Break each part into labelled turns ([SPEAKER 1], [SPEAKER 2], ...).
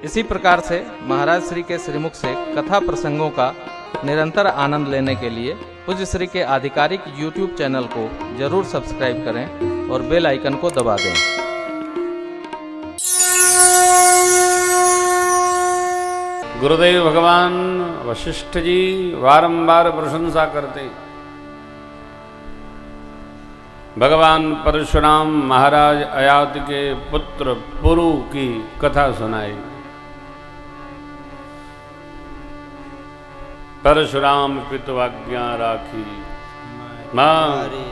[SPEAKER 1] इसी प्रकार से महाराज श्री के श्रीमुख से कथा प्रसंगों का निरंतर आनंद लेने के लिए पूज्य श्री के आधिकारिक YouTube चैनल को जरूर सब्सक्राइब करें और बेल आइकन को दबा दें।
[SPEAKER 2] गुरुदेव भगवान वशिष्ठ जी बारंबार प्रशंसा करते। भगवान परशुराम महाराज अयाति के पुत्र पुरु की कथा सुनाई। परशुराम पितु आज्ञा राखी मारी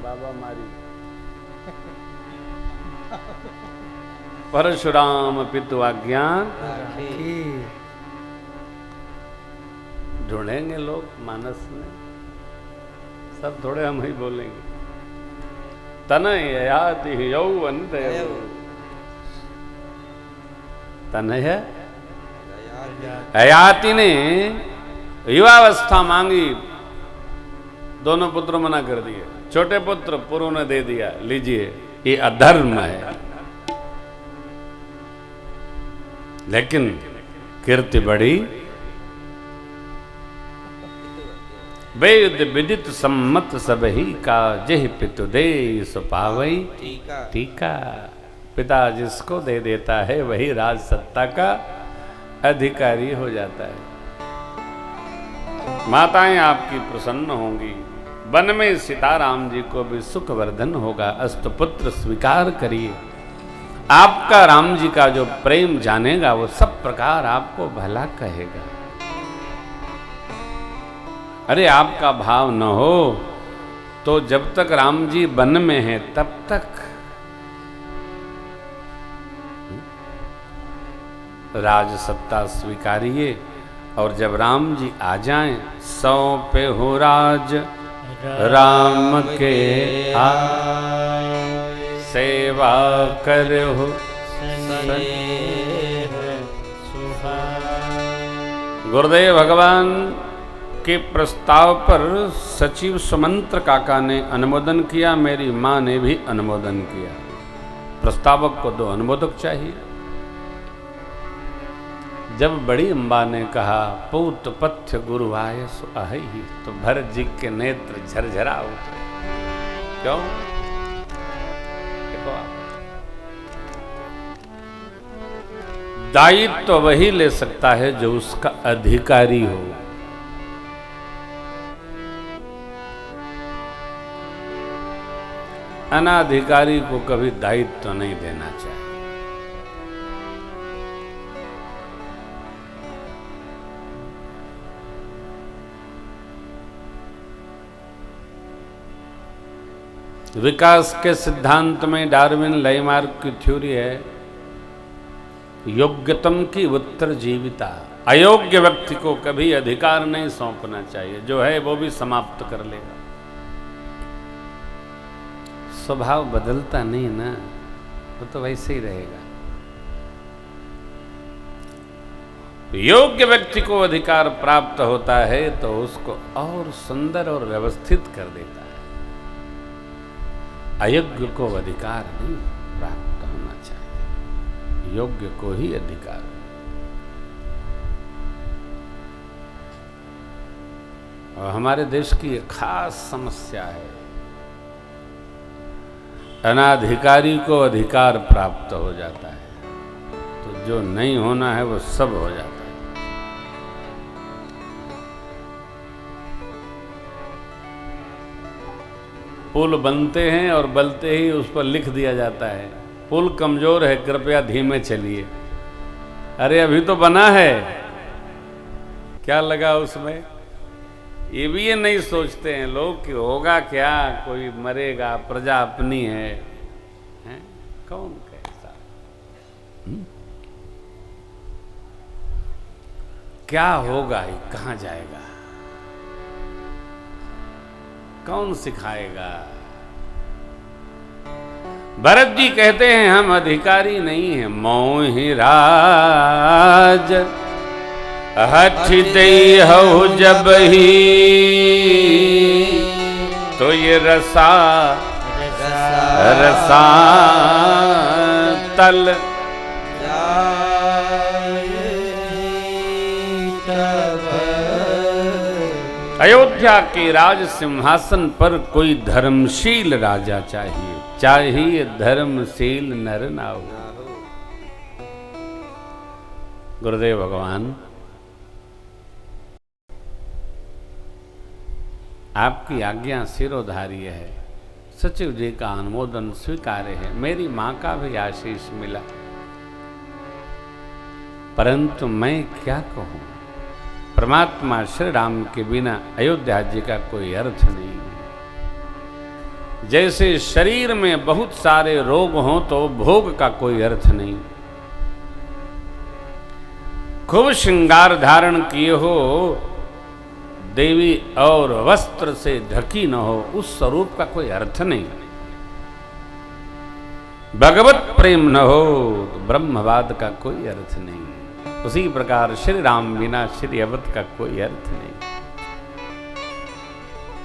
[SPEAKER 2] बाबा मारी। परशुराम पितु आज्ञा ढूंढेंगे लोग मानस में, सब थोड़े हम ही बोलेंगे। तनय अयाति यौवन तनय अयाति ने युवावस्था मांगी, दोनों पुत्र मना कर दिए। छोटे पुत्र पुरु ने दे दिया, लीजिए ये अधर्म है। लेकिन कीर्ति बढ़ी। वेद विदित सम्मत सबही का जेहि पितु दे सो पावई टीका। पिता जिसको दे देता है वही राज सत्ता का अधिकारी हो जाता है। माताएं आपकी प्रसन्न होंगी। वन में सीताराम जी को भी सुखवर्धन होगा। अस्तु पुत्र स्वीकार करिए। आपका राम जी का जो प्रेम जानेगा वो सब प्रकार आपको भला कहेगा। अरे आपका भाव न हो तो जब तक राम जी वन में हैं तब तक राज सत्ता स्वीकारिए, और जब राम जी आ जाएं सौंपे हो राज राम के सेवा करो। गुरुदेव भगवान के प्रस्ताव पर सचिव सुमंत्र काका ने अनुमोदन किया, मेरी मां ने भी अनुमोदन किया। प्रस्तावक को 2 अनुमोदक चाहिए। जब बड़ी अम्बा ने कहा पूत पथ्य गुरु आय सो आहि, तो भरत जी के नेत्र झरझरा उठे। क्यों? देखो आप, दायित्व तो वही ले सकता है जो उसका अधिकारी हो। अनाधिकारी को कभी दायित्व तो नहीं देना चाहिए। विकास के सिद्धांत में डार्विन लाइमार्क की थ्योरी है, योग्यतम की उत्तर जीविता। अयोग्य व्यक्ति को कभी अधिकार नहीं सौंपना चाहिए, जो है वो भी समाप्त कर लेगा। स्वभाव बदलता नहीं ना, वो तो वैसे ही रहेगा। योग्य व्यक्ति को अधिकार प्राप्त होता है तो उसको और सुंदर और व्यवस्थित कर देता है। अयोग्य को अधिकार नहीं प्राप्त होना चाहिए, योग्य को ही अधिकार। और हमारे देश की एक खास समस्या है, अनाधिकारी को अधिकार प्राप्त हो जाता है तो जो नहीं होना है वो सब हो जाता है। पुल बनते हैं और बनते ही उस पर लिख दिया जाता है पुल कमजोर है, कृपया धीमे चलिए। अरे अभी तो बना है, क्या लगा उसमें? ये भी ये नहीं सोचते हैं लोग कि होगा क्या, कोई मरेगा, प्रजा अपनी है, हैं? कौन कैसा क्या होगा, कहां जाएगा, कौन सिखाएगा? भरत जी कहते हैं हम अधिकारी नहीं हैं, मोहि राज हठ दई हो जब ही तो ये रसा रसातल। अयोध्या के राज सिंहासन पर कोई धर्मशील राजा चाहिए, चाहिए धर्मशील नर ना हो। गुरुदेव भगवान आपकी आज्ञा सिरोधार्य है, सचिव जी का अनुमोदन स्वीकार्य है, मेरी मां का भी आशीष मिला, परंतु मैं क्या कहूं, परमात्मा श्री राम के बिना अयोध्या जी का कोई अर्थ नहीं है। जैसे शरीर में बहुत सारे रोग हों तो भोग का कोई अर्थ नहीं। खूब श्रृंगार धारण किए हो देवी और वस्त्र से ढकी न हो, उस स्वरूप का कोई अर्थ नहीं। भगवत प्रेम न हो तो ब्रह्मवाद का कोई अर्थ नहीं। उसी प्रकार श्री राम बिना श्री अवध का कोई अर्थ नहीं।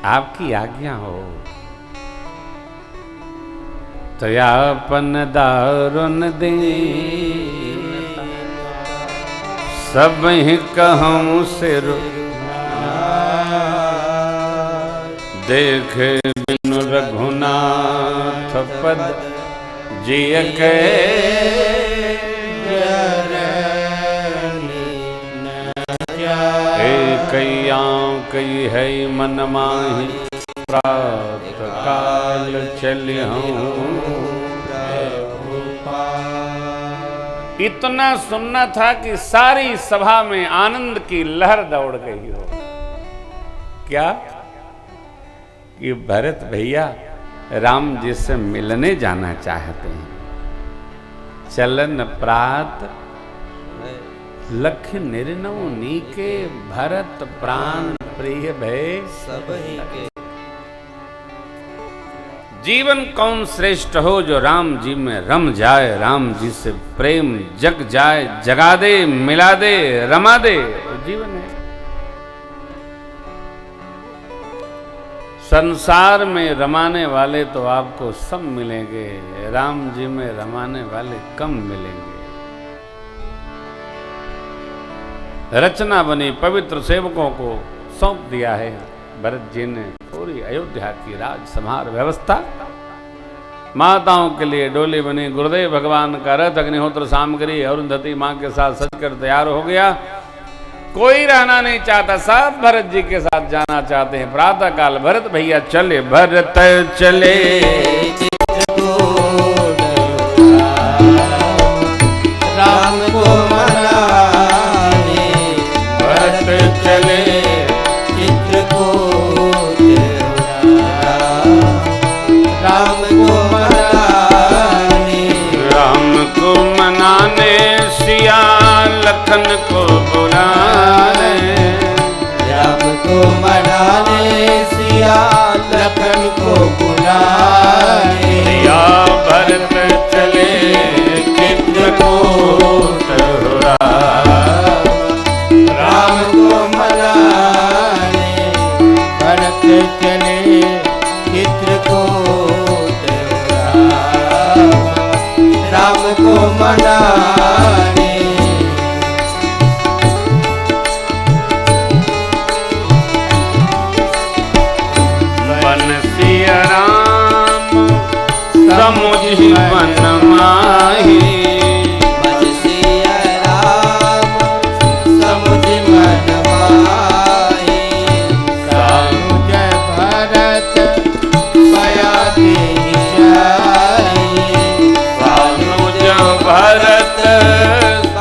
[SPEAKER 2] आपकी आज्ञा हो। तयापन दारुन दे सब ही कहूं सिर, देखे बिनु रघुनाथ पद जिय के, कई है मन माही प्रात काल चलिहूं। इतना सुनना था कि सारी सभा में आनंद की लहर दौड़ गई हो। क्या कि भरत भैया राम जी से मिलने जाना चाहते हैं। चलन प्रात लख निर्नव नीके, भरत प्राण प्रिय भय सब ही के। जीवन कौन श्रेष्ठ हो जो राम जी में रम जाए, राम जी से प्रेम जग जाए, जगा दे, मिला दे, रमा दे, जीवन है। संसार में रमाने वाले तो आपको सब मिलेंगे, राम जी में रमाने वाले कम मिलेंगे। रचना बनी, पवित्र सेवकों को सौंप दिया है। भरत जी ने पूरी अयोध्या की राज संभार व्यवस्था, माताओं के लिए डोली बनी, गुरुदेव भगवान का रथ अग्निहोत्र सामग्री अरुंधति मां के साथ सजकर तैयार हो गया। कोई रहना नहीं चाहता, सब भरत जी के साथ जाना चाहते हैं। प्रातः काल भरत भैया चले, भरत चले
[SPEAKER 3] राम को मनाने,
[SPEAKER 2] भरत चले
[SPEAKER 3] चित्रकूट राम को मनाने,
[SPEAKER 2] राम को मनाने सिया लखन को बुलाने,
[SPEAKER 3] राम को मनाने सिया लखन को बुलाने।
[SPEAKER 2] या भरत चले चित्रकूट
[SPEAKER 3] राम को मनाने, भरत चले चित्रकूट राम को मनाने।
[SPEAKER 2] सिया राम समुझि मन माही,
[SPEAKER 3] सिया राम समुझि मन माही। सानुज भरत पया देहि जाई,
[SPEAKER 2] सानुज भरत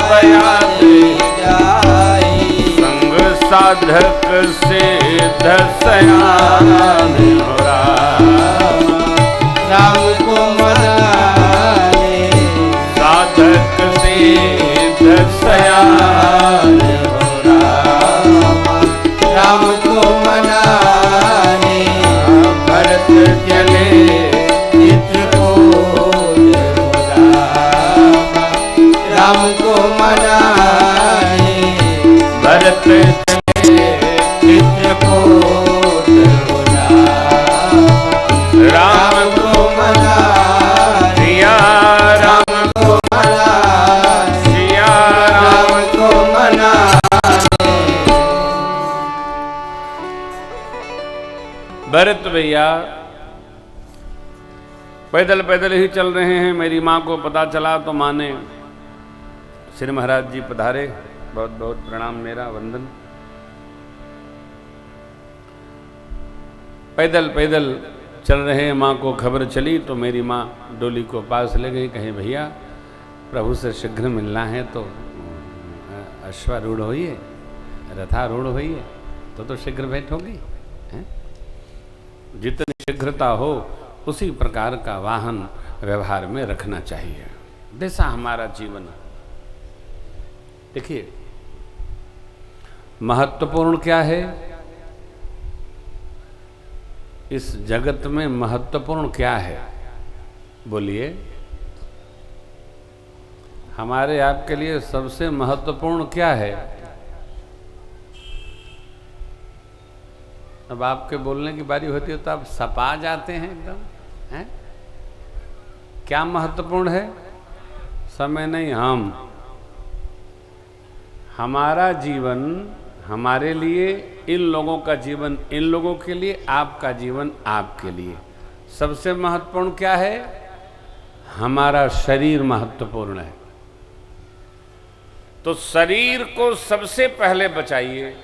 [SPEAKER 2] पया देहि
[SPEAKER 3] जाई।
[SPEAKER 2] संग साधक सिद्ध सयान
[SPEAKER 3] राम को मनाने,
[SPEAKER 2] साधक सिद्ध सयान
[SPEAKER 3] राम को मनाने। भरत चले चित्रकूट राम को मनाने,
[SPEAKER 2] भरत
[SPEAKER 3] चित्रकूट
[SPEAKER 2] राम
[SPEAKER 3] को मनाने।
[SPEAKER 2] भरत भैया पैदल पैदल ही चल रहे हैं। मेरी माँ को पता चला तो माँ ने, श्री महाराज जी पधारे, बहुत बहुत प्रणाम, मेरा वंदन। पैदल पैदल चल रहे हैं, माँ को खबर चली तो मेरी माँ डोली को पास ले गई, कहे भैया प्रभु से शीघ्र मिलना है तो अश्वारूढ़ होइए, रथारूढ़ होइए, तो शीघ्र भेंट होगी। जितनी शीघ्रता हो उसी प्रकार का वाहन व्यवहार में रखना चाहिए। जैसा हमारा जीवन, देखिए महत्वपूर्ण क्या है इस जगत में, महत्वपूर्ण क्या है बोलिए। हमारे आपके लिए सबसे महत्वपूर्ण क्या है? अब आपके बोलने की बारी होती है तो आप सपा जाते हैं एकदम, हैं? क्या महत्वपूर्ण है? समय नहीं, हमारा जीवन हमारे लिए, इन लोगों का जीवन इन लोगों के लिए, आपका जीवन आपके लिए। सबसे महत्वपूर्ण क्या है? हमारा शरीर महत्वपूर्ण है। तो शरीर को सबसे पहले बचाइए।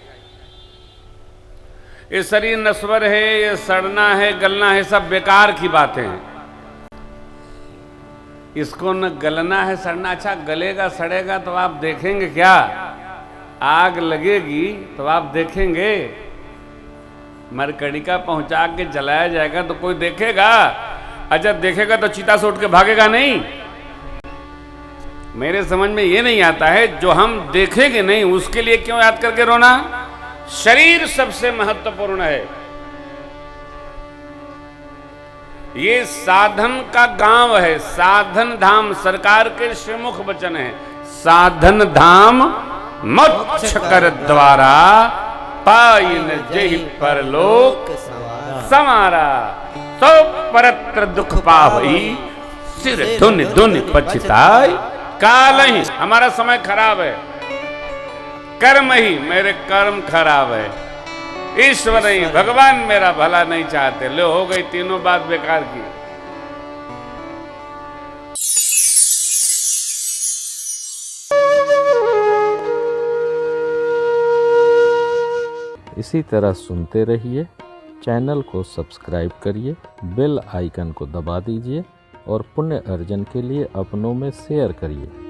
[SPEAKER 2] ये शरीर नश्वर है, ये सड़ना है, गलना है, सब बेकार की बातें हैं। इसको न गलना है, सड़ना। अच्छा गलेगा सड़ेगा तो आप देखेंगे क्या? आग लगेगी तो आप देखेंगे? मरकड़िका पहुंचा के जलाया जाएगा तो कोई देखेगा? अच्छा देखेगा तो चीता से उठ के भागेगा नहीं। मेरे समझ में ये नहीं आता है, जो हम देखेंगे नहीं उसके लिए क्यों याद करके रोना? शरीर सबसे महत्वपूर्ण है। ये साधन का गांव है, साधन धाम, सरकार के श्रीमुख वचन है। साधन धाम मोक्ष कर द्वारा, पाइन जहि परलोक समारा। सो परत्र दुख पावई, सिर धुन धुन पछताई। काल ही, हमारा समय खराब है, कर्म ही, मेरे कर्म खराब है, ईश्वर नहीं, भगवान मेरा भला नहीं चाहते। लो हो गई तीनों बात बेकार की।
[SPEAKER 1] इसी तरह सुनते रहिए, चैनल को सब्सक्राइब करिए, बेल आइकन को दबा दीजिए और पुण्य अर्जन के लिए अपनों में शेयर करिए।